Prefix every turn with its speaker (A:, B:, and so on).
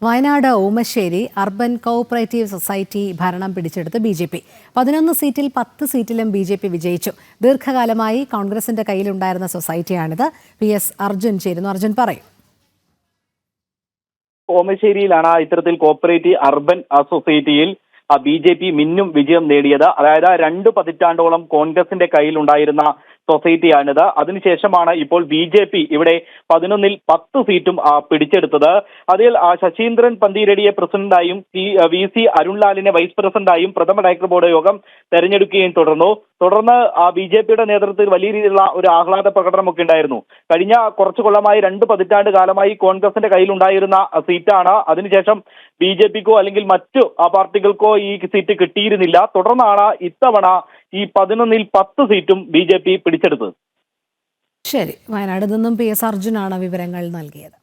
A: Wayanad Omassery urban cooperative society ഭരണം പിടിച്ചെടുത്ത് BJP. 11 സീറ്റിൽ 10 സീറ്റിലും ബി.ജെ.പി. വിജയിച്ചു. ദീർഘകാലമായി കോൺഗ്രസിന്റെ കയ്യിലുണ്ടായിരുന്ന സൊസൈറ്റിയാണിത്. പി.എസ്. അർജുൻ ചേരുന്നു. അർജുൻ പറയും.
B: ഓമശ്ശേരിയിലാണ് ഇത്തരത്തിൽ കോഓപ്പറേറ്റീവ് അർബൻ സൊസൈറ്റിയിൽ ബി.ജെ.പി. മിന്നും വിജയം നേടിയത്. അതായത് 2 പതിറ്റാണ്ടോളം കോൺഗ്രസിന്റെ കയ്യിലുണ്ടായിരുന്ന സൊസൈറ്റിയാണിത്. അതിനുശേഷമാണ് ഇപ്പോൾ ബി.ജെ.പി. ഇവിടെ 11ൽ 10 സീറ്റും പിടിച്ചെടുത്തത്. അതിൽ ശശീന്ദ്രൻ പന്തീരടിയെ പ്രസിഡന്റായും വി.സി. അരുൺലാലിനെ വൈസ് പ്രസിഡന്റായും പ്രഥമ ഡയറക്ടർ ബോർഡ് യോഗം തെരഞ്ഞെടുക്കുകയും തുടർന്ന് ബി.ജെ.പിയുടെ നേതൃത്വത്തിൽ വലിയ രീതിയിലുള്ള ഒരു ആഹ്ലാദ പ്രകടനമൊക്കെ ഉണ്ടായിരുന്നു. കഴിഞ്ഞ കുറച്ചു കൊല്ലമായി 2 പതിറ്റാണ്ട് കാലമായി കോൺഗ്രസിന്റെ കയ്യിലുണ്ടായിരുന്ന സീറ്റാണ്. അതിനുശേഷം ബി.ജെ.പിക്കോ അല്ലെങ്കിൽ മറ്റു പാർട്ടികൾക്കോ ഈ സീറ്റ് കിട്ടിയിരുന്നില്ല. തുടർന്നാണ് ഇത്തവണ ഈ 11ൽ 10 സീറ്റും ബി.ജെ.പി. പിടിച്ചെടുത്തത്.
A: ശരി, വയനാട് നിന്നും പി.എസ്. അർജുനാണ് വിവരങ്ങൾ നൽകിയത്.